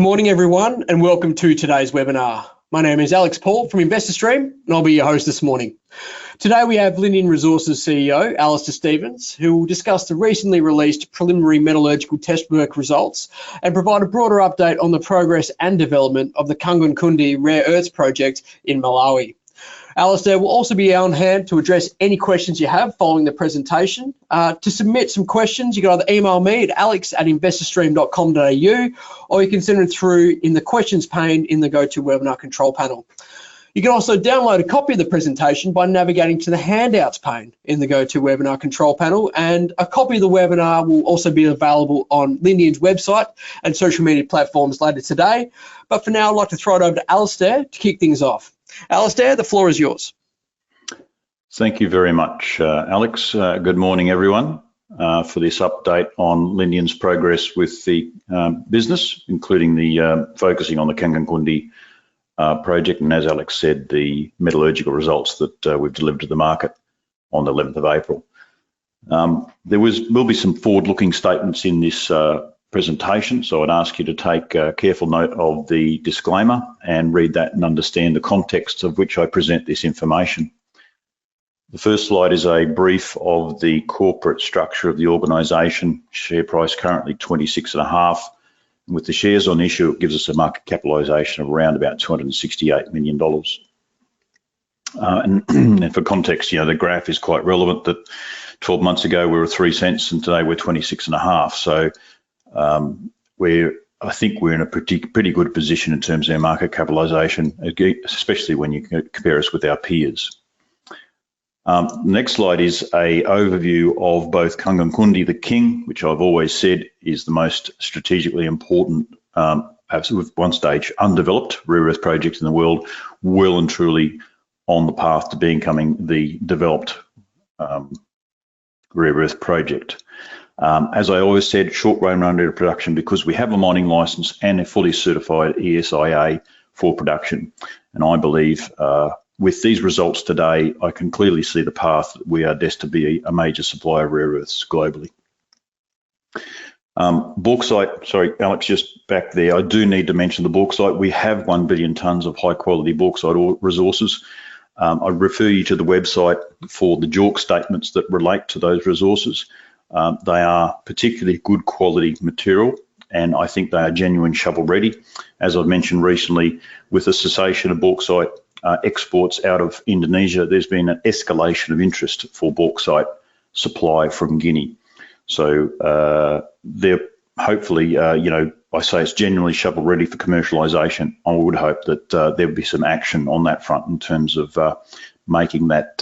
Good morning, everyone, and welcome to today's webinar. My name is Alex Paul from InvestorStream, and I'll be your host this morning. Today, we have Lindian Resources CEO, Alistair Stevens, who will discuss the recently released preliminary metallurgical test work results and provide a broader update on the progress and development of the Kangankunde Rare Earths project in Malawi. Alistair will also be on hand to address any questions you have following the presentation. To submit some questions, you can either email me at alex@investorstream.com.au or you can send it through in the questions pane in the GoToWebinar control panel. You can also download a copy of the presentation by navigating to the handouts pane in the GoToWebinar control panel, and a copy of the webinar will also be available on Lindian's website and social media platforms later today. But for now, I'd like to throw it over to Alistair to kick things off. Alistair, the floor is yours. Thank you very much, Alex. Good morning, everyone, for this update on Lindian's progress with the business, including the focusing on the Kangankunde project, and as Alex said, the metallurgical results that we've delivered to the market on the 11th of April. There will be some forward-looking statements in this presentation, so I'd ask you to take careful note of the disclaimer and read that and understand the context of which I present this information. The first slide is a brief of the corporate structure of the organisation. Share price currently 26.5. With the shares on issue, it gives us a market capitalisation of around about $268 million. And for context, the graph is quite relevant that 12 months ago we were 3 cents and today we're 26.5. So I think we're in a pretty good position in terms of our market capitalisation, especially when you compare us with our peers. The next slide is a overview of both Kangankunde, the King, which I've always said is the most strategically important, at one stage undeveloped rare earth project in the world, well and truly on the path to becoming the developed rare earth project. As I always said, short run rate of production because we have a mining license and a fully certified ESIA for production. And I believe with these results today, I can clearly see the path that we are destined to be a major supplier of rare earths globally. Bauxite, sorry, Alex, just back there. I do need to mention the bauxite. We have 1 billion tonnes of high quality bauxite resources. I refer you to the website for the JORC statements that relate to those resources. They are particularly good quality material, and I think they are genuine shovel ready. As I've mentioned recently, with the cessation of bauxite exports out of Indonesia, there's been an escalation of interest for bauxite supply from Guinea. So they're hopefully, I say it's genuinely shovel ready for commercialisation. I would hope that there would be some action on that front in terms of making that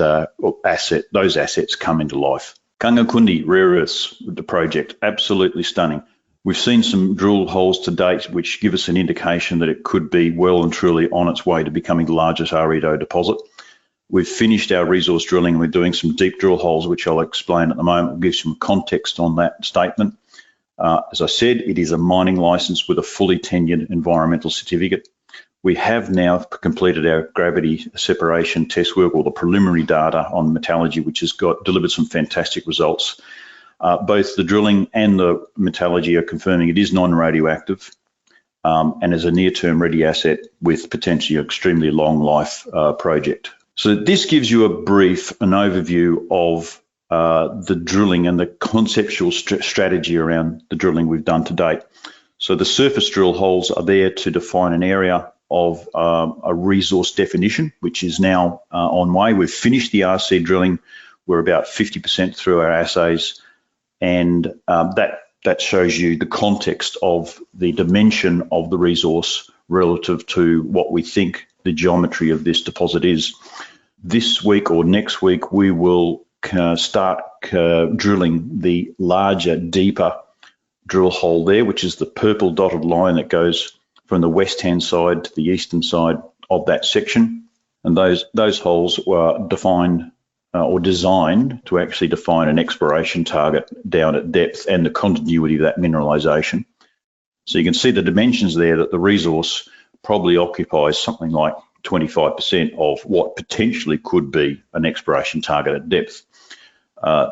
those assets come into life. Kangankunde Rare Earths, the project, absolutely stunning. We've seen some drill holes to date which give us an indication that it could be well and truly on its way to becoming the largest REO deposit. We've finished our resource drilling and we're doing some deep drill holes, which I'll explain at the moment. I'll give some context on that statement. As I said, it is a mining license with a fully tenured environmental certificate. We have now completed our gravity separation test work, or the preliminary data on metallurgy, which has delivered some fantastic results. Both the drilling and the metallurgy are confirming it is non-radioactive and is a near-term ready asset with potentially an extremely long life project. So this gives you an overview of the drilling and the conceptual strategy around the drilling we've done to date. So the surface drill holes are there to define an area of a resource definition, which is now on way. We've finished the RC drilling. We're about 50% through our assays, and that shows you the context of the dimension of the resource relative to what we think the geometry of this deposit is. This week or next week, we will start drilling the larger, deeper drill hole there, which is the purple dotted line that goes from the west-hand side to the eastern side of that section. And those holes were defined or designed to actually define an exploration target down at depth and the continuity of that mineralisation. So you can see the dimensions there, that the resource probably occupies something like 25% of what potentially could be an exploration target at depth.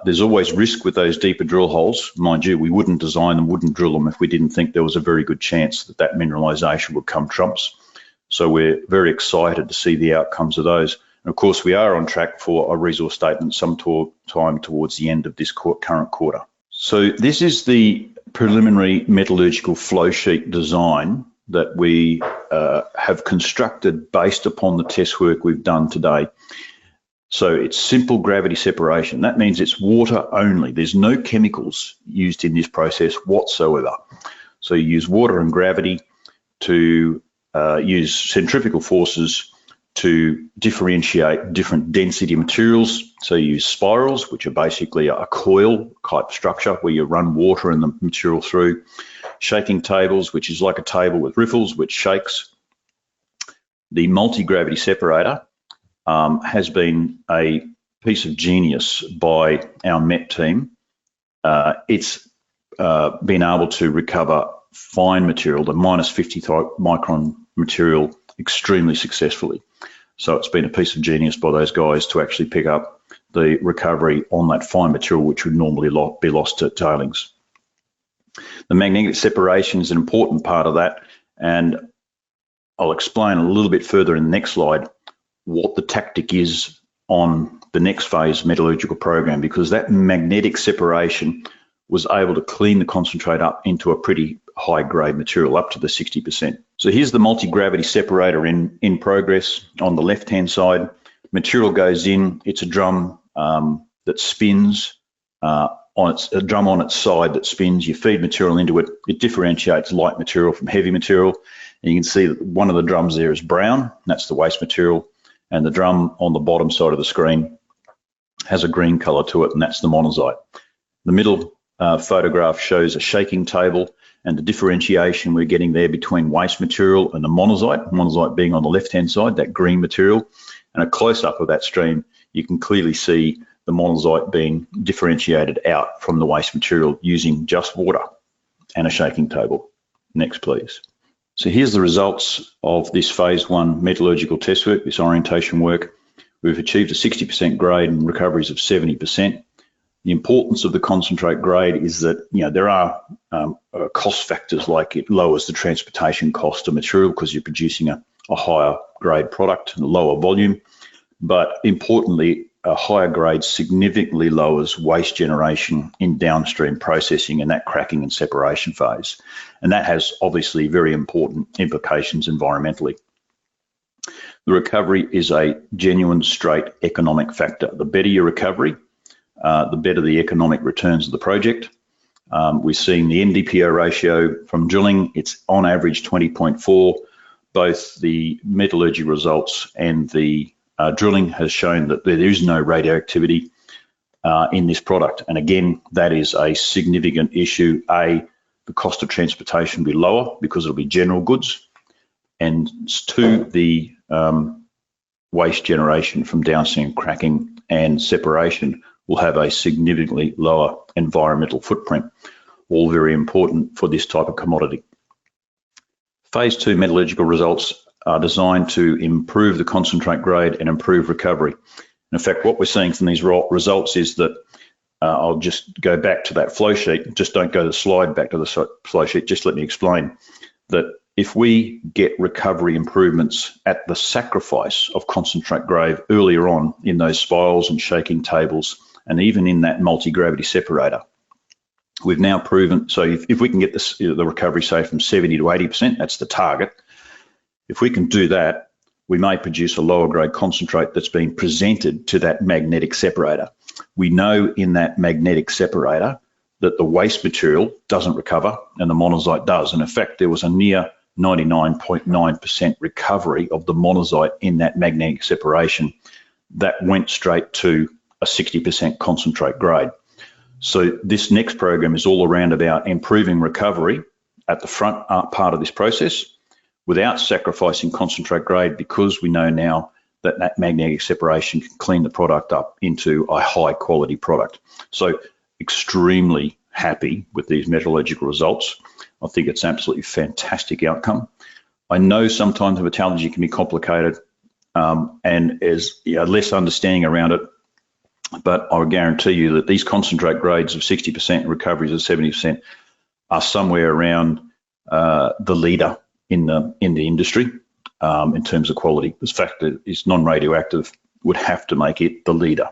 There's always risk with those deeper drill holes. Mind you, we wouldn't design them, wouldn't drill them if we didn't think there was a very good chance that that mineralisation would come trumps. So we're very excited to see the outcomes of those. And of course, we are on track for a resource statement sometime towards the end of this current quarter. So this is the preliminary metallurgical flow sheet design that we have constructed based upon the test work we've done today. So it's simple gravity separation. That means it's water only. There's no chemicals used in this process whatsoever. So you use water and gravity to use centrifugal forces to differentiate different density materials. So you use spirals, which are basically a coil type structure where you run water and the material through. Shaking tables, which is like a table with riffles, which shakes. The multi-gravity separator has been a piece of genius by our MET team. It's been able to recover fine material, the minus 50 micron material, extremely successfully. So it's been a piece of genius by those guys to actually pick up the recovery on that fine material, which would normally be lost to tailings. The magnetic separation is an important part of that, and I'll explain a little bit further in the next slide what the tactic is on the next phase metallurgical program, because that magnetic separation was able to clean the concentrate up into a pretty high grade material, up to the 60%. So here's the multi-gravity separator in progress. On the left-hand side, material goes in, it's a drum that spins, a drum on its side that spins. You feed material into it, it differentiates light material from heavy material. And you can see that one of the drums there is brown, that's the waste material, and the drum on the bottom side of the screen has a green color to it, and that's the monazite. The middle photograph shows a shaking table and the differentiation we're getting there between waste material and the monazite being on the left-hand side, that green material. And a close-up of that stream, you can clearly see the monazite being differentiated out from the waste material using just water and a shaking table. Next, please. So here's the results of this phase 1 metallurgical test work, this orientation work. We've achieved a 60% grade and recoveries of 70%. The importance of the concentrate grade is that, you know, there are cost factors, like it lowers the transportation cost of material because you're producing a higher grade product and a lower volume. But importantly, a higher grade significantly lowers waste generation in downstream processing and that cracking and separation phase. And that has obviously very important implications environmentally. The recovery is a genuine straight economic factor. The better your recovery, the better the economic returns of the project. We're seeing the NdPr ratio from drilling, it's on average 20.4. Both the metallurgy results and the drilling has shown that there is no radioactivity in this product. And again, that is a significant issue. A, the cost of transportation will be lower because it'll be general goods. And two, the waste generation from downstream cracking and separation will have a significantly lower environmental footprint, all very important for this type of commodity. Phase 2 metallurgical results are designed to improve the concentrate grade and improve recovery. In fact, what we're seeing from these results is that, I'll just go back to that flow sheet, just don't go to the slide back to the flow sheet, just let me explain that if we get recovery improvements at the sacrifice of concentrate grade earlier on in those spirals and shaking tables, and even in that multi-gravity separator, we've now proven, so if we can get this, the recovery, say, from 70 to 80%, that's the target. If we can do that, we may produce a lower grade concentrate that's being presented to that magnetic separator. We know in that magnetic separator that the waste material doesn't recover and the monazite does. And in fact, there was a near 99.9% recovery of the monazite in that magnetic separation that went straight to a 60% concentrate grade. So this next program is all around about improving recovery at the front part of this process without sacrificing concentrate grade, because we know now that that magnetic separation can clean the product up into a high quality product. So extremely happy with these metallurgical results. I think it's absolutely fantastic outcome. I know sometimes metallurgy can be complicated and there's less understanding around it. but I would guarantee you that these concentrate grades of 60% and recoveries of 70% are somewhere around the leader in the industry in terms of quality. The fact that it's non-radioactive would have to make it the leader.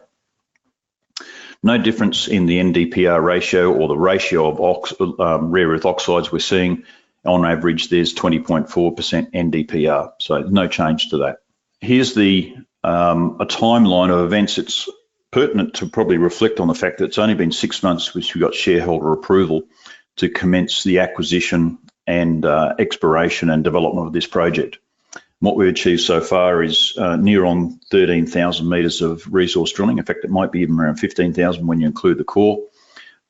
No difference in the NdPr ratio or the ratio of rare earth oxides we're seeing. On average, there's 20.4% NdPr, so no change to that. Here's a timeline of events. It's pertinent to probably reflect on the fact that it's only been 6 months since we got shareholder approval to commence the acquisition and exploration and development of this project. What we've achieved so far is near on 13,000 metres of resource drilling. In fact, it might be even around 15,000 when you include the core,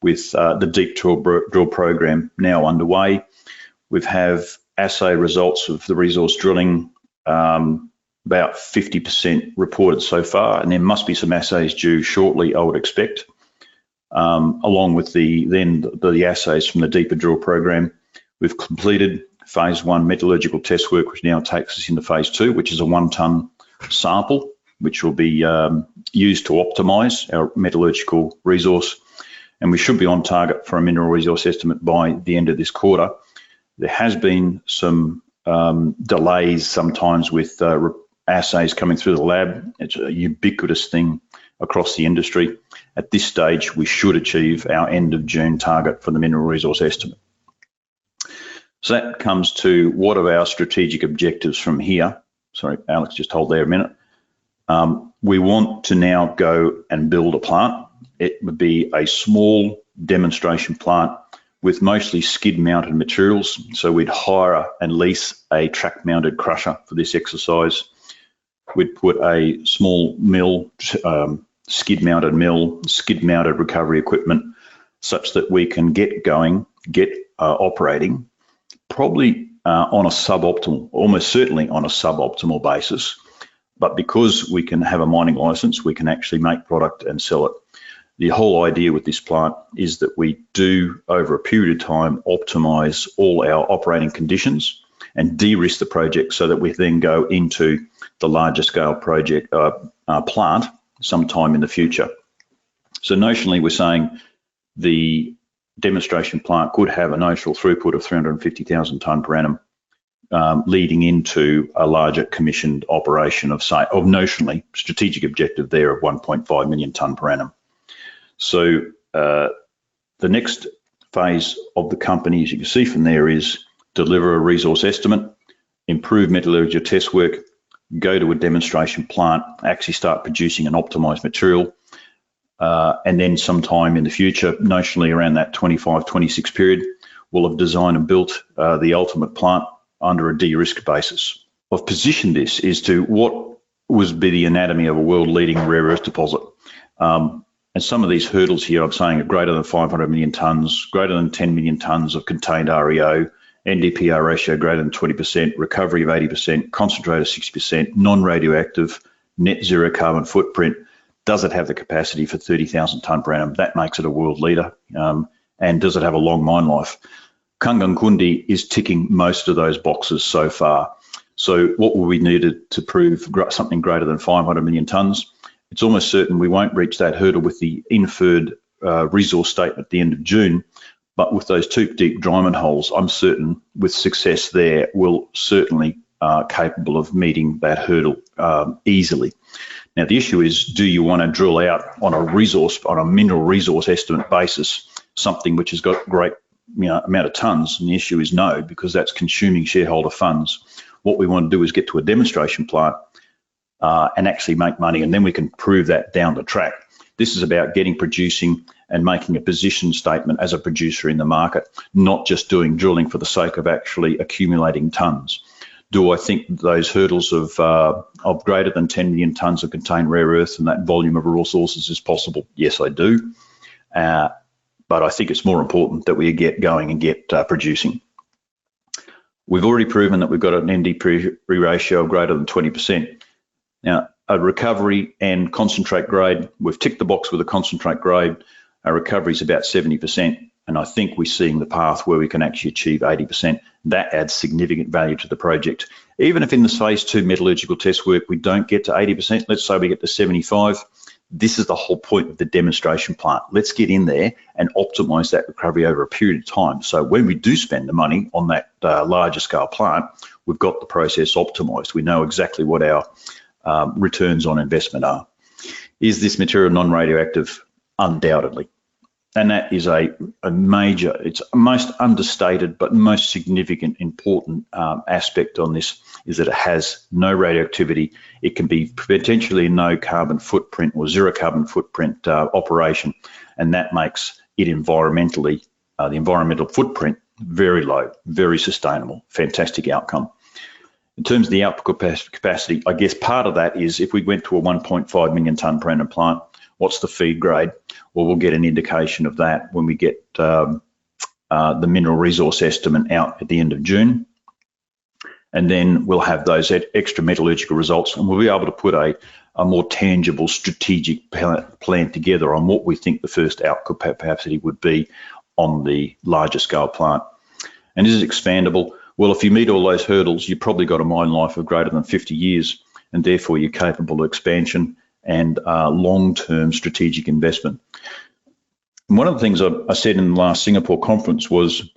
with the deep drill program now underway. We have assay results of the resource drilling, about 50% reported so far, and there must be some assays due shortly, I would expect, along with the assays from the deeper drill program. We've completed phase 1 metallurgical test work, which now takes us into phase 2, which is a 1 tonne sample, which will be used to optimise our metallurgical resource. And we should be on target for a mineral resource estimate by the end of this quarter. There has been some delays sometimes with assays coming through the lab. It's a ubiquitous thing across the industry. At this stage, we should achieve our end of June target for the mineral resource estimate. So that comes to what are our strategic objectives from here. Sorry, Alex, just hold there a minute. We want to now go and build a plant. It would be a small demonstration plant with mostly skid-mounted materials. So we'd hire and lease a track-mounted crusher for this exercise. We'd put a small mill, skid-mounted mill, skid-mounted recovery equipment, such that we can get going, get operating, probably on a suboptimal, almost certainly on a suboptimal basis. But because we can have a mining license, we can actually make product and sell it. The whole idea with this plant is that we do, over a period of time, optimize all our operating conditions and de-risk the project so that we then go into the larger scale project plant sometime in the future. So notionally, we're saying the demonstration plant could have a notional throughput of 350,000 tonne per annum, leading into a larger commissioned operation of notionally strategic objective there of 1.5 million tonne per annum. So the next phase of the company, as you can see from there, is deliver a resource estimate, improve metallurgical test work, go to a demonstration plant, actually start producing an optimized material, and then sometime in the future, notionally around that 25-26 period, we'll have designed and built the ultimate plant under a de-risk basis. I've positioned this as to what would be the anatomy of a world-leading rare earth deposit. And some of these hurdles here, I'm saying, are greater than 500 million tonnes, greater than 10 million tonnes of contained REO, NdPr ratio greater than 20%, recovery of 80%, concentrate of 60%, non-radioactive, net zero carbon footprint. Does it have the capacity for 30,000 tonne per annum? That makes it a world leader. And does it have a long mine life? Kangankundi is ticking most of those boxes so far. So what will we need to prove something greater than 500 million tonnes? It's almost certain we won't reach that hurdle with the inferred resource statement at the end of June, but with those 2 deep diamond holes, I'm certain with success there, we'll certainly capable of meeting that hurdle easily. Now, the issue is, do you want to drill out on a mineral resource estimate basis, something which has got great amount of tonnes? And the issue is no, because that's consuming shareholder funds. What we want to do is get to a demonstration plant and actually make money, and then we can prove that down the track. This is about getting producing and making a position statement as a producer in the market, not just doing drilling for the sake of actually accumulating tonnes. Do I think those hurdles of greater than 10 million tonnes of contained rare earth and that volume of resources is possible? Yes, I do. But I think it's more important that we get going and get producing. We've already proven that we've got an NdPr ratio of greater than 20%. Now, a recovery and concentrate grade, we've ticked the box with a concentrate grade. Our recovery is about 70%, and I think we're seeing the path where we can actually achieve 80%. That adds significant value to the project. Even if in the phase 2 metallurgical test work we don't get to 80%, let's say we get to 75, This is the whole point of the demonstration plant. Let's get in there and optimize that recovery over a period of time. So when we do spend the money on that larger scale plant, we've got the process optimized. We know exactly what our returns on investment are. Is this material non-radioactive? Undoubtedly. And that is a major, it's most understated but most significant, important aspect on this, is that it has no radioactivity. It can be potentially no carbon footprint or zero carbon footprint operation, and that makes it environmentally, the environmental footprint, very low, very sustainable, fantastic outcome. In terms of the output capacity, I guess part of that is if we went to a 1.5 million tonne per annum plant, what's the feed grade? Well, we'll get an indication of that when we get the mineral resource estimate out at the end of June. And then we'll have those extra metallurgical results, and we'll be able to put a more tangible strategic plan together on what we think the first output capacity would be on the larger scale plant. And is it expandable? Well, if you meet all those hurdles, you've probably got a mine life of greater than 50 years, and therefore you're capable of expansion and long-term strategic investment. And one of the things I said in the last Singapore conference was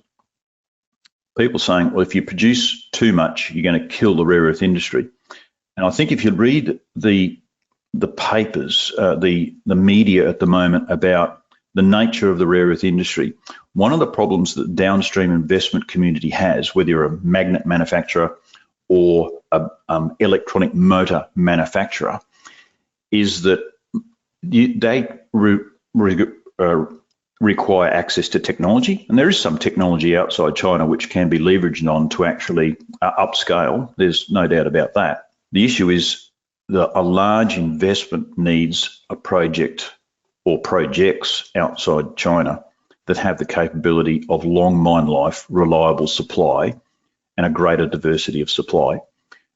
people saying, well, if you produce too much, you're going to kill the rare earth industry. And I think if you read the papers, the media at the moment about the nature of the rare earth industry, one of the problems that the downstream investment community has, whether you're a magnet manufacturer or an electronic motor manufacturer, is that they require access to technology, and there is some technology outside China which can be leveraged on to actually upscale. There's no doubt about that. The issue is that a large investment needs a project or projects outside China that have the capability of long mine life, reliable supply, and a greater diversity of supply.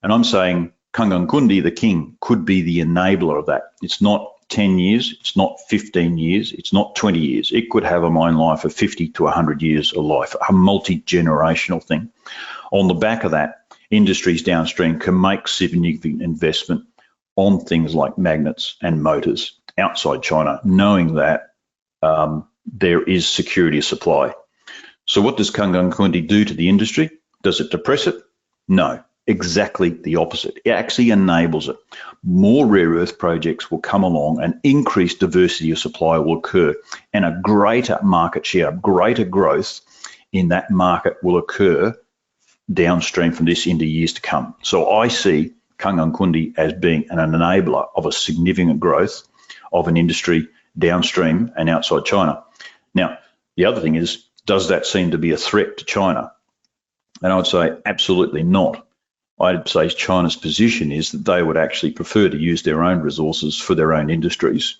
And I'm saying Kangankundi, the king, could be the enabler of that. It's not 10 years, it's not 15 years, it's not 20 years. It could have a mine life of 50 to 100 years of life, a multi-generational thing. On the back of that, industries downstream can make significant investment on things like magnets and motors outside China, knowing that there is security of supply. So what does Kangankundi do to the industry? Does it depress it? No. Exactly the opposite. It actually enables it. More rare earth projects will come along, and increased diversity of supply will occur, and a greater market share, greater growth in that market will occur downstream from this into years to come. So I see Kangankundi as being an enabler of a significant growth of an industry downstream and outside China. Now, the other thing is, does that seem to be a threat to China? And I would say absolutely not. I'd say China's position is that they would actually prefer to use their own resources for their own industries,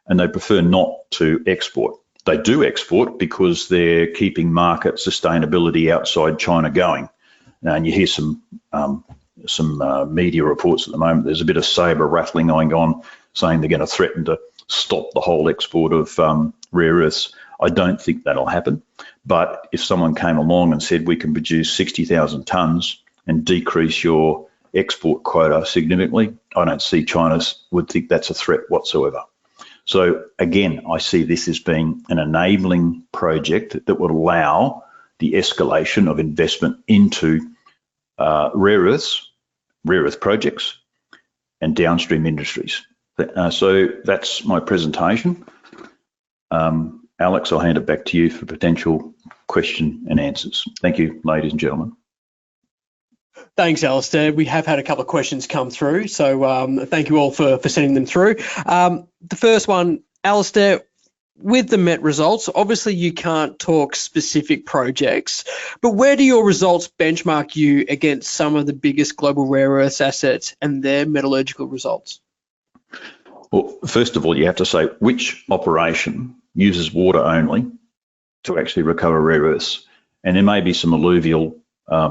and they prefer not to export. They do export because they're keeping market sustainability outside China going. And you hear some media reports at the moment. There's a bit of saber rattling going on, saying they're going to threaten to stop the whole export of rare earths. I don't think that'll happen. But if someone came along and said we can produce 60,000 tonnes and decrease your export quota significantly, I don't see China would think that's a threat whatsoever. So again, I see this as being an enabling project that would allow the escalation of investment into rare earth projects and downstream industries. So that's my presentation. Alex, I'll hand it back to you for potential question and answers. Thank you, ladies and gentlemen. Thanks, Alistair. We have had a couple of questions come through, so thank you all for sending them through. The first one, Alistair, with the MET results, obviously you can't talk specific projects, but where do your results benchmark you against some of the biggest global rare earths assets and their metallurgical results? Well, first of all, you have to say which operation uses water only to actually recover rare earths. And there may be some alluvial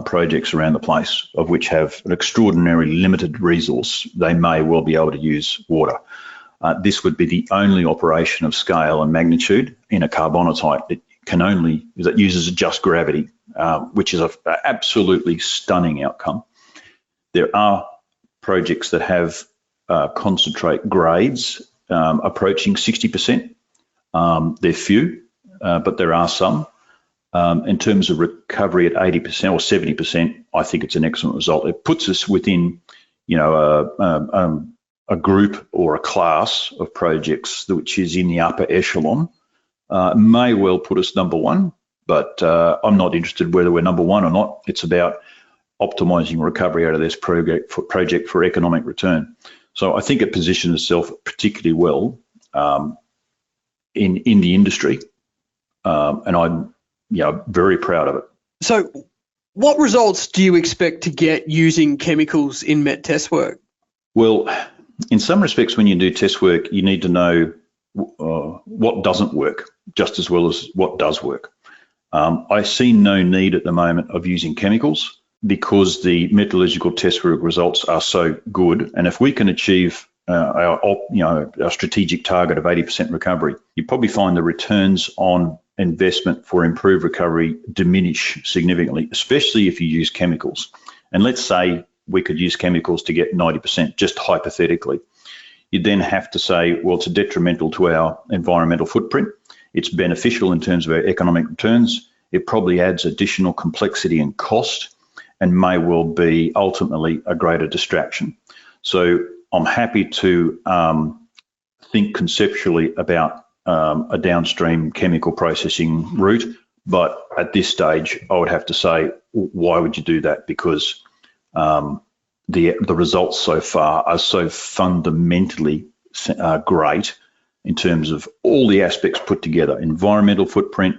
projects around the place of which have an extraordinarily limited resource. They may well be able to use water. This would be the only operation of scale and magnitude in a carbonatite that uses just gravity, which is an absolutely stunning outcome. There are projects that have concentrate grades approaching 60%. They're few, but there are some. In terms of recovery at 80% or 70%, I think it's an excellent result. It puts us within, a group or a class of projects which is in the upper echelon. May well put us number one, but I'm not interested whether we're number one or not. It's about optimizing recovery out of this project for economic return. So I think it positions itself particularly well in the industry, and I'm very proud of it. So what results do you expect to get using chemicals in met test work? Well, in some respects, when you do test work, you need to know what doesn't work just as well as what does work. I see no need at the moment of using chemicals because the metallurgical test work results are so good. And if we can achieve our strategic target of 80% recovery, you probably find the returns on investment for improved recovery diminish significantly, especially if you use chemicals. And let's say we could use chemicals to get 90%, just hypothetically. You then have to say, well, it's detrimental to our environmental footprint. It's beneficial in terms of our economic returns. It probably adds additional complexity and cost and may well be ultimately a greater distraction. So I'm happy to think conceptually about a downstream chemical processing route, but at this stage, I would have to say, why would you do that? Because the results so far are so fundamentally great in terms of all the aspects put together: environmental footprint,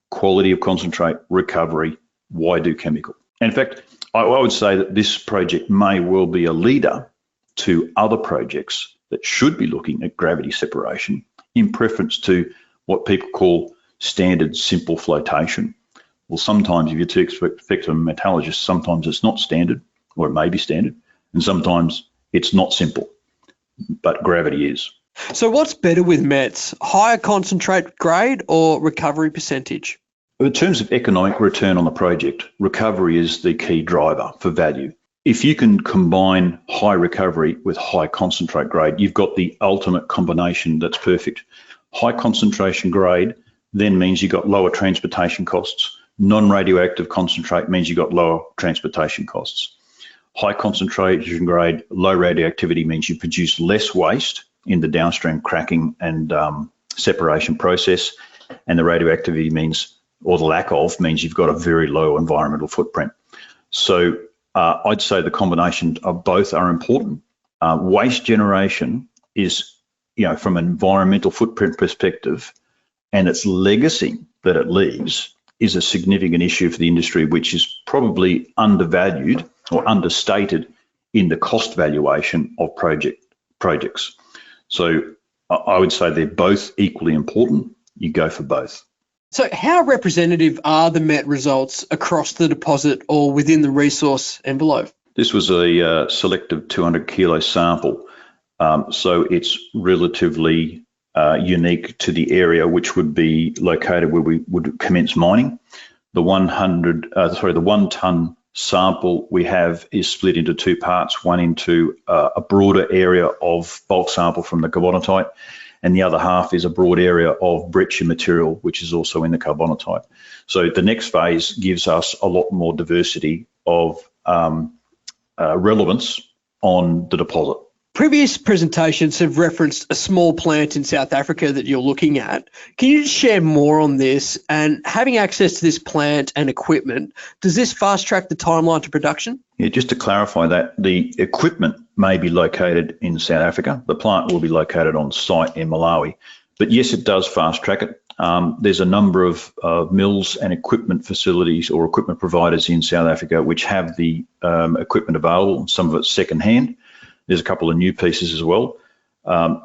quality of concentrate, recovery. Why do chemical? In fact, I would say that this project may well be a leader to other projects that should be looking at gravity separation in preference to what people call standard simple flotation. Well, sometimes if you expect a metallurgist, sometimes it's not standard, or it may be standard, and sometimes it's not simple, but gravity is. So what's better with mets, higher concentrate grade or recovery percentage? In terms of economic return on the project, recovery is the key driver for value. If you can combine high recovery with high concentrate grade, you've got the ultimate combination that's perfect. High concentration grade then means you've got lower transportation costs. Non-radioactive concentrate means you've got lower transportation costs. High concentration grade, low radioactivity means you produce less waste in the downstream cracking and separation process. And the radioactivity means, or the lack of, means you've got a very low environmental footprint. So I'd say the combination of both are important. Waste generation is, from an environmental footprint perspective, and its legacy that it leaves is a significant issue for the industry, which is probably undervalued or understated in the cost valuation of projects. So I would say they're both equally important. You go for both. So how representative are the met results across the deposit or within the resource envelope? This was a selective 200 kilo sample. So it's relatively unique to the area which would be located where we would commence mining. The 1 ton sample we have is split into two parts, one into a broader area of bulk sample from the carbonatite, and the other half is a broad area of breccia material, which is also in the carbonatite. So the next phase gives us a lot more diversity of relevance on the deposit. Previous presentations have referenced a small plant in South Africa that you're looking at. Can you just share more on this? And having access to this plant and equipment, does this fast track the timeline to production? Yeah, just to clarify that, the equipment may be located in South Africa. The plant will be located on site in Malawi. But yes, it does fast track it. There's a number of mills and equipment facilities or equipment providers in South Africa which have the equipment available. Some of it's secondhand. There's a couple of new pieces as well.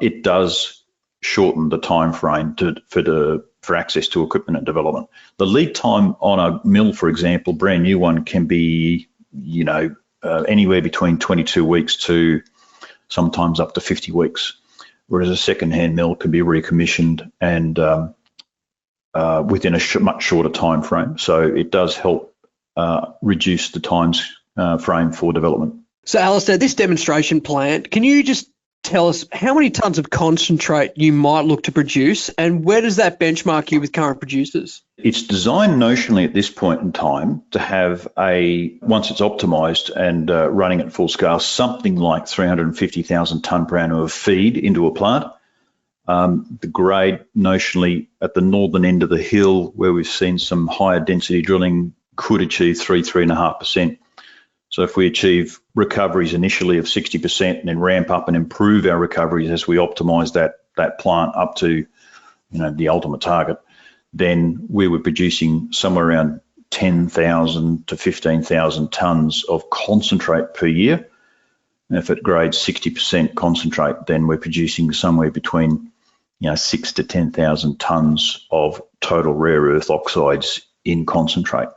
It does shorten the time frame for access to equipment and development. The lead time on a mill, for example, brand new one, can be anywhere between 22 weeks to sometimes up to 50 weeks, whereas a second-hand mill can be recommissioned and within a much shorter time frame. So it does help reduce the time frame for development. So Alistair, this demonstration plant, can you just tell us how many tonnes of concentrate you might look to produce, and where does that benchmark you with current producers? It's designed notionally at this point in time to have once it's optimised and running at full scale, something like 350,000 tonne per annum of feed into a plant. The grade notionally at the northern end of the hill, where we've seen some higher density drilling, could achieve 3.5%. So if we achieve recoveries initially of 60% and then ramp up and improve our recoveries as we optimise that plant up to, the ultimate target, then we were producing somewhere around 10,000 to 15,000 tonnes of concentrate per year. And if it grades 60% concentrate, then we're producing somewhere between 6 to 10,000 tonnes of total rare earth oxides in concentrate.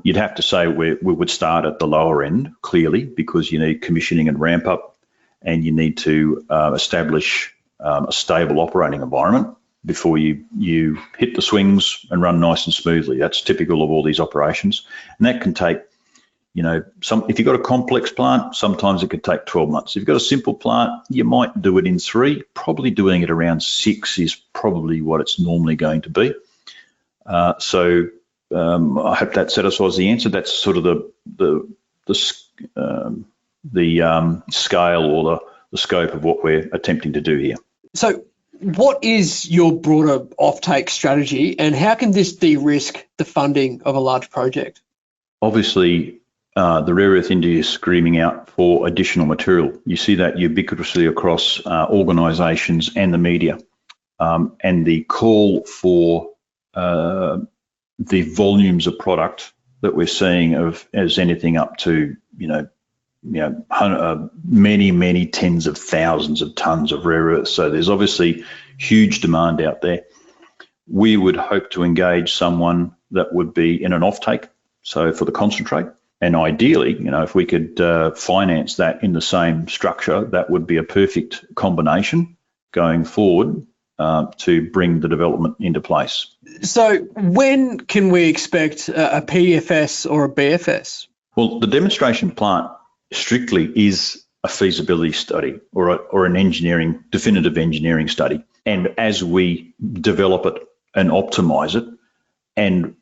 You'd have to say we would start at the lower end, clearly, because you need commissioning and ramp up, and you need to establish a stable operating environment before you hit the swings and run nice and smoothly. That's typical of all these operations. And that can take, if you've got a complex plant, sometimes it could take 12 months. If you've got a simple plant, you might do it in 3. Probably doing it around 6 is probably what it's normally going to be. I hope that satisfies the answer. That's sort of the scale or the scope of what we're attempting to do here. So what is your broader offtake strategy, and how can this de-risk the funding of a large project? Obviously, the rare earth industry is screaming out for additional material. You see that ubiquitously across organisations and the media. And the call for the volumes of product that we're seeing as anything up to, many tens of thousands of tonnes of rare earth. So there's obviously huge demand out there. We would hope to engage someone that would be in an offtake, so for the concentrate. And ideally, if we could finance that in the same structure, that would be a perfect combination going forward to bring the development into place. So when can we expect a PFS or a BFS? Well, the demonstration plant strictly is a feasibility study or an definitive engineering study. And as we develop it and optimize it and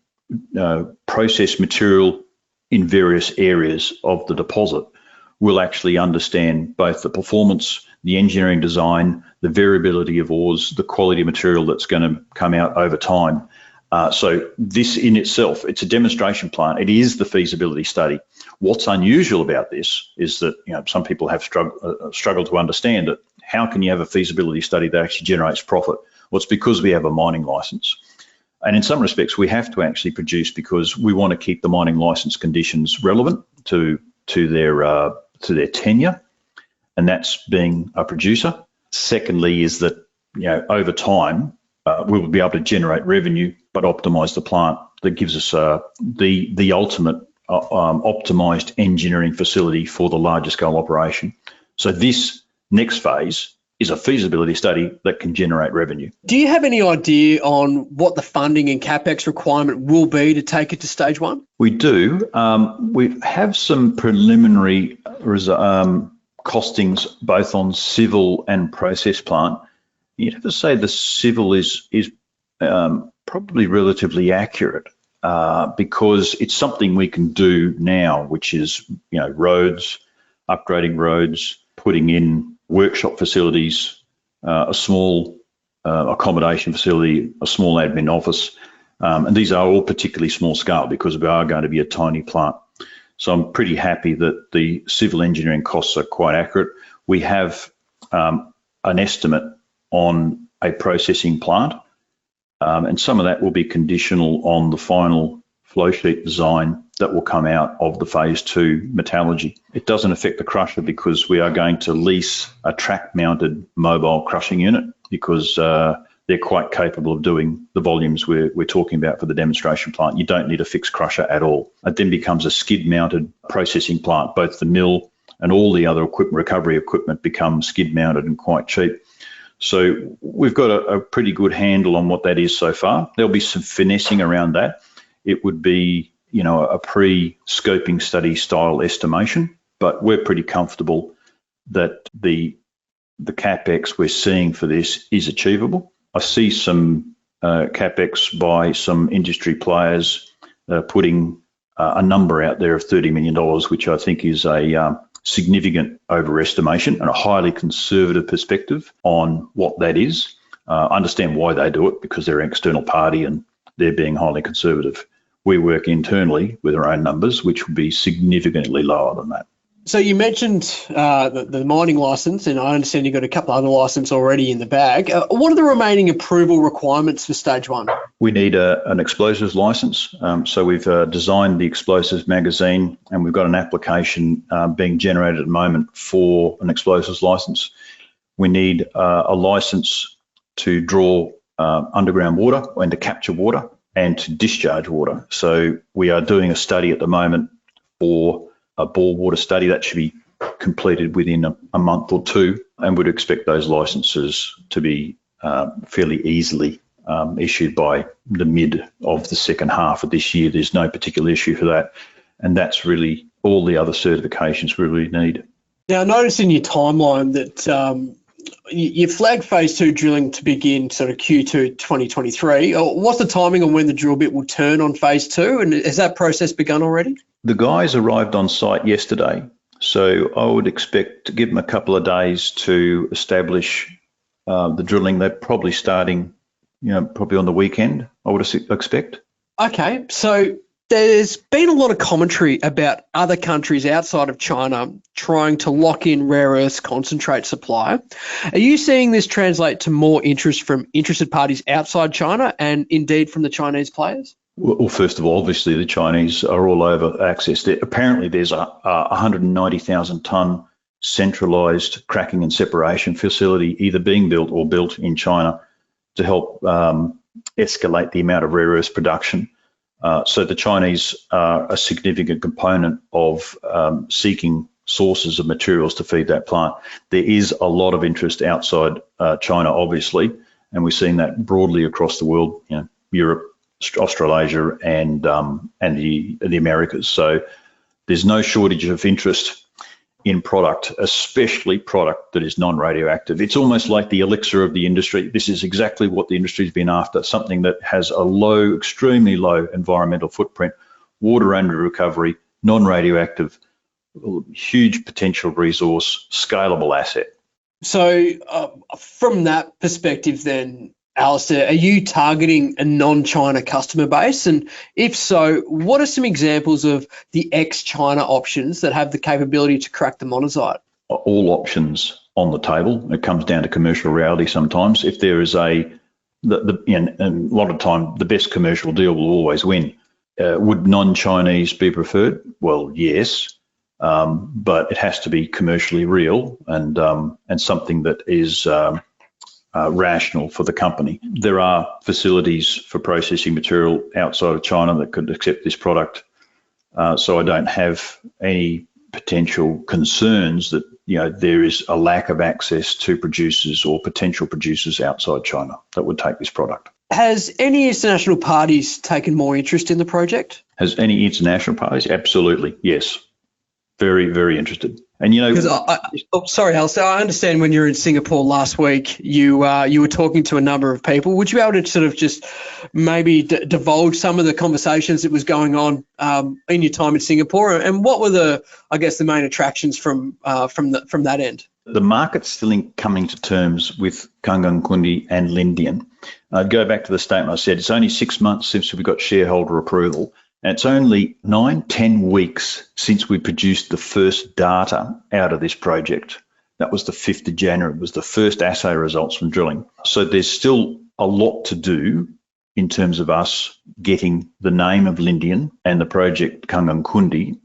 process material in various areas of the deposit, we'll actually understand both the performance, the engineering design, the variability of ores, the quality of material that's going to come out over time. So this in itself, it's a demonstration plant. It is the feasibility study. What's unusual about this is that some people have struggled to understand it. How can you have a feasibility study that actually generates profit? Well, it's because we have a mining license. And in some respects, we have to actually produce because we want to keep the mining license conditions relevant to their tenure, and that's being a producer. Secondly is that, over time, we will be able to generate revenue, but optimize the plant that gives us the ultimate optimized engineering facility for the larger scale operation. So this next phase is a feasibility study that can generate revenue. Do you have any idea on what the funding and CapEx requirement will be to take it to stage 1? We do. We have some preliminary costings both on civil and process plant. You'd have to say the civil is probably relatively accurate because it's something we can do now, which is roads, upgrading roads, putting in workshop facilities, a small accommodation facility, a small admin office, and these are all particularly small scale because we are going to be a tiny plant. So I'm pretty happy that the civil engineering costs are quite accurate. We have an estimate on a processing plant, and some of that will be conditional on the final flow sheet design that will come out of the phase 2 metallurgy. It doesn't affect the crusher because we are going to lease a track-mounted mobile crushing unit because they're quite capable of doing the volumes we're talking about for the demonstration plant. You don't need a fixed crusher at all. It then becomes a skid-mounted processing plant. Both the mill and all the other recovery equipment become skid-mounted and quite cheap. So we've got a pretty good handle on what that is so far. There'll be some finessing around that. It would be, a pre-scoping study style estimation, but we're pretty comfortable that the the CapEx we're seeing for this is achievable. I see some CapEx by some industry players putting a number out there of $30 million, which I think is a significant overestimation and a highly conservative perspective on what that is. Understand why they do it, because they're an external party and they're being highly conservative. We work internally with our own numbers, which would be significantly lower than that. So you mentioned the mining license, and I understand you've got a couple of other licenses already in the bag. What are the remaining approval requirements for stage one? We need an explosives license. So we've designed the explosives magazine, and we've got an application being generated at the moment for an explosives license. We need a license to draw underground water and to capture water and to discharge water. So we are doing a study at the moment for a bore water study that should be completed within a month or two, and would expect those licenses to be fairly easily issued by the mid of the second half of this year. There's no particular issue for that, and that's really all the other certifications we really need. Now, I noticed in your timeline that you flagged phase 2 drilling to begin sort of Q2 2023. What's the timing on when the drill bit will turn on phase 2, and has that process begun already? The guys arrived on site yesterday, so I would expect to give them a couple of days to establish the drilling. They're probably starting, probably on the weekend, I would expect. Okay, so there's been a lot of commentary about other countries outside of China trying to lock in rare earths concentrate supply. Are you seeing this translate to more interest from interested parties outside China and indeed from the Chinese players? Well, first of all, obviously the Chinese are all over access. Apparently there's a 190,000 tonne centralised cracking and separation facility either being built or built in China to help escalate the amount of rare earths production. So the Chinese are a significant component of seeking sources of materials to feed that plant. There is a lot of interest outside China, obviously, and we're seeing that broadly across the world, Europe, Australasia, and the Americas. So there's no shortage of interest in product, especially product that is non-radioactive. It's almost like the elixir of the industry. This is exactly what the industry's been after, something that has a low, extremely low environmental footprint, water under recovery, non-radioactive, huge potential resource, scalable asset. So from that perspective then, Alistair, are you targeting a non-China customer base? And if so, what are some examples of the ex-China options that have the capability to crack the monazite? All options on the table. It comes down to commercial reality sometimes. If there is and a lot of time, the best commercial deal will always win. Would non-Chinese be preferred? Well, yes, but it has to be commercially real and something that is rational for the company. There are facilities for processing material outside of China that could accept this product, so I don't have any potential concerns that there is a lack of access to producers or potential producers outside China that would take this product. Has any international parties taken more interest in the project? Has any international parties? Absolutely, yes. Very, very interested. And sorry, Alistair, I understand when you were in Singapore last week, you were talking to a number of people. Would you be able to sort of just maybe divulge some of the conversations that was going on in your time in Singapore, and what were the main attractions from that end? The market's still coming to terms with Kangankundi and Lindian. I'd go back to the statement I said. It's only 6 months since we got shareholder approval. And it's only 9-10 weeks since we produced the first data out of this project. That was the 5th of January. It was the first assay results from drilling. So there's still a lot to do in terms of us getting the name of Lindian and the project Kangankundi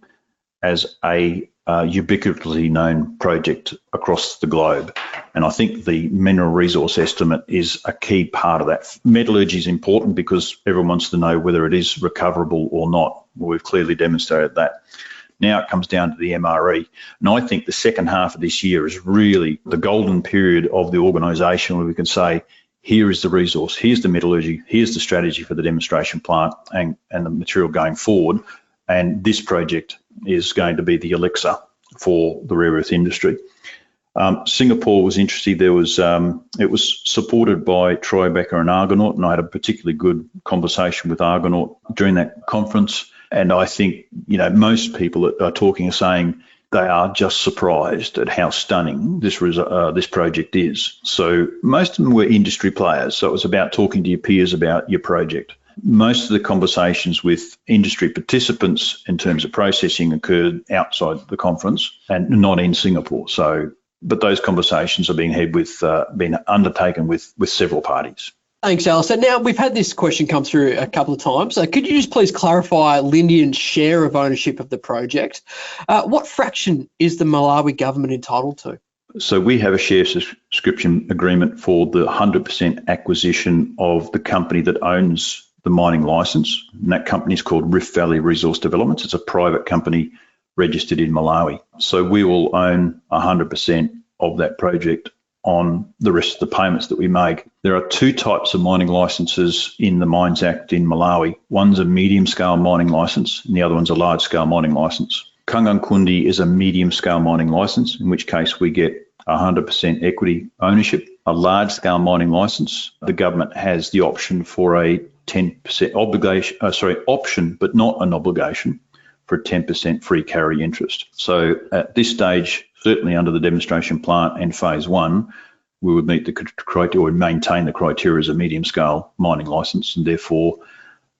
as a ubiquitously known project across the globe. And I think the mineral resource estimate is a key part of that. Metallurgy is important because everyone wants to know whether it is recoverable or not. We've clearly demonstrated that. Now it comes down to the MRE. And I think the second half of this year is really the golden period of the organisation where we can say, here is the resource, here's the metallurgy, here's the strategy for the demonstration plant and the material going forward. And this project is going to be the elixir for the rare earth industry. Singapore was interesting. There was it was supported by Tribeca and Argonaut, and I had a particularly good conversation with Argonaut during that conference. And I think, you know, most people that are talking are saying they are just surprised at how stunning this project is. So most of them were industry players. So it was about talking to your peers about your project. Most of the conversations with industry participants in terms of processing occurred outside the conference and not in Singapore. So, but those conversations are being undertaken with several parties. Thanks, Alistair. Now, we've had this question come through a couple of times. Could you just please clarify Lindian's share of ownership of the project? What fraction is the Malawi government entitled to? So we have a share subscription agreement for the 100% acquisition of the company that owns the mining license. And that company is called Rift Valley Resource Developments. It's a private company registered in Malawi. So we will own 100% of that project on the rest of the payments that we make. There are two types of mining licenses in the Mines Act in Malawi. One's a medium-scale mining license and the other one's a large-scale mining license. Kangankundi is a medium-scale mining license, in which case we get 100% equity ownership. A large-scale mining license, the government has the option for a 10% option, but not an obligation, for a 10% free carry interest. So at this stage, certainly under the demonstration plant and phase one, we would meet the criteria or maintain the criteria as a medium scale mining license and therefore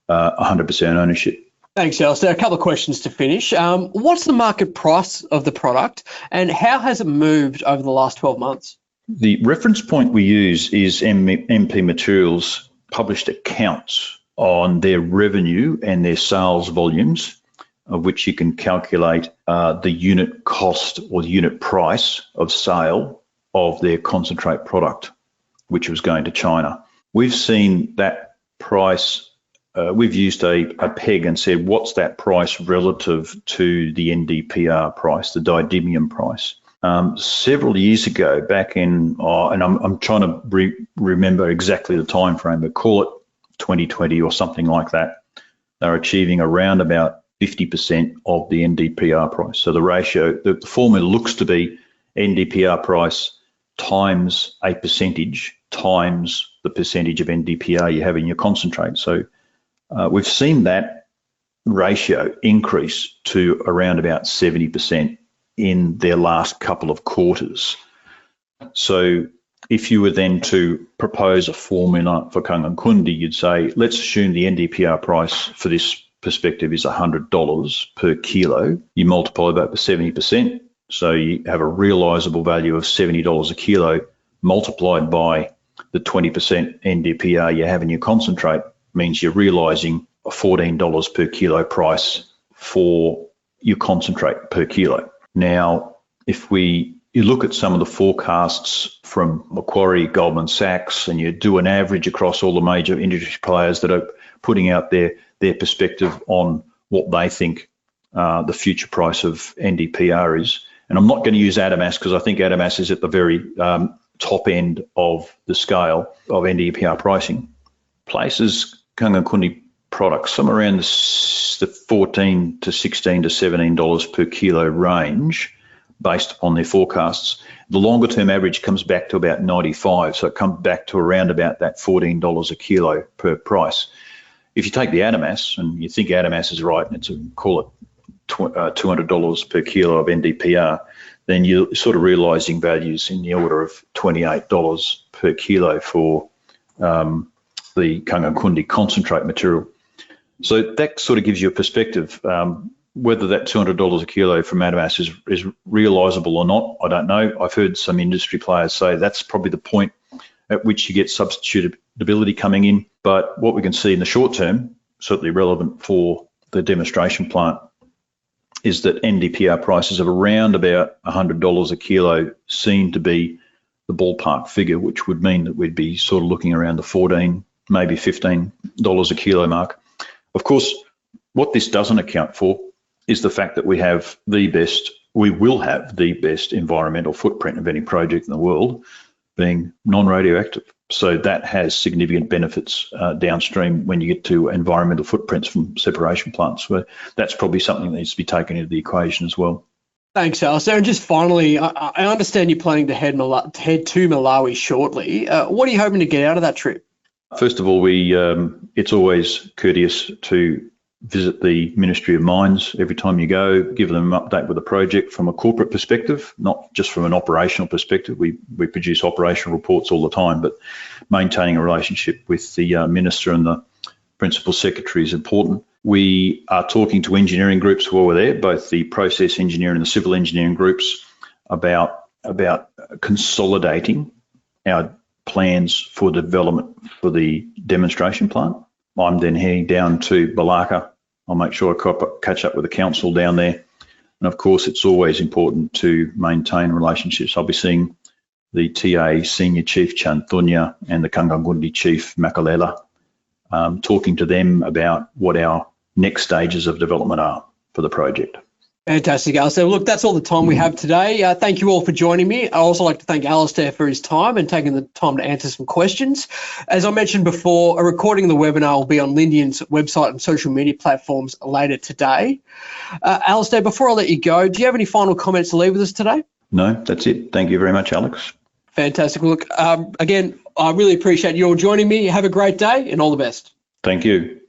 100% ownership. Thanks, Alistair. A couple of questions to finish. What's the market price of the product and how has it moved over the last 12 months? The reference point we use is MP Materials published accounts on their revenue and their sales volumes, of which you can calculate the unit cost or the unit price of sale of their concentrate product, which was going to China. We've seen that price, we've used a peg and said, what's that price relative to the NdPr price, the didymium price? Several years ago, back in, and I'm trying to remember exactly the time frame, but call it 2020 or something like that, they're achieving around about 50% of the NdPr price. So the ratio, the formula looks to be NdPr price times a percentage times the percentage of NdPr you have in your concentrate. So we've seen that ratio increase to around about 70% in their last couple of quarters. So if you were then to propose a formula for Kangankundi, you'd say, let's assume the NdPr price for this perspective is $100 per kilo. You multiply that by 70%, so you have a realisable value of $70 a kilo multiplied by the 20% NdPr you have in your concentrate, means you're realising a $14 per kilo price for your concentrate per kilo. Now, if you look at some of the forecasts from Macquarie, Goldman Sachs, and you do an average across all the major industry players that are putting out their perspective on what they think the future price of NdPr is. And I'm not going to use Adamas because I think Adamas is at the very top end of the scale of NdPr pricing. Places Kangankundi products somewhere around the $14 to $16 to $17 per kilo range based upon their forecasts. The longer term average comes back to about 95, so it comes back to around about that $14 a kilo per price. If you take the Adamas and you think Adamas is right, and it's call it $200 per kilo of NdPr, then you're sort of realising values in the order of $28 per kilo for the Kangankundi concentrate material. So that sort of gives you a perspective. Whether that $200 a kilo from Adamas is realisable or not, I don't know. I've heard some industry players say that's probably the point at which you get substitutability coming in. But what we can see in the short term, certainly relevant for the demonstration plant, is that NdPr prices of around about $100 a kilo seem to be the ballpark figure, which would mean that we'd be sort of looking around the $14, maybe $15 a kilo mark. Of course, what this doesn't account for is the fact that we will have the best environmental footprint of any project in the world, being non-radioactive. So that has significant benefits downstream when you get to environmental footprints from separation plants. So that's probably something that needs to be taken into the equation as well. Thanks, Alistair. And just finally, I understand you're planning to head to Malawi shortly. What are you hoping to get out of that trip? First of all, it's always courteous to visit the Ministry of Mines every time you go, give them an update with the project from a corporate perspective, not just from an operational perspective. We produce operational reports all the time, but maintaining a relationship with the Minister and the Principal Secretary is important. We are talking to engineering groups while we're there, both the process engineering and the civil engineering groups, about consolidating our plans for development for the demonstration plant. I'm then heading down to Balaka. I'll make sure I catch up with the council down there. And of course, it's always important to maintain relationships. I'll be seeing the TA Senior Chief Chanthunya and the Kangangundi Chief Makalela, talking to them about what our next stages of development are for the project. Fantastic, Alistair. Look, that's all the time we have today. Thank you all for joining me. I'd also like to thank Alistair for his time and taking the time to answer some questions. As I mentioned before, a recording of the webinar will be on Lindian's website and social media platforms later today. Alistair, before I let you go, do you have any final comments to leave with us today? No, that's it. Thank you very much, Alex. Fantastic. Look, again, I really appreciate you all joining me. Have a great day and all the best. Thank you.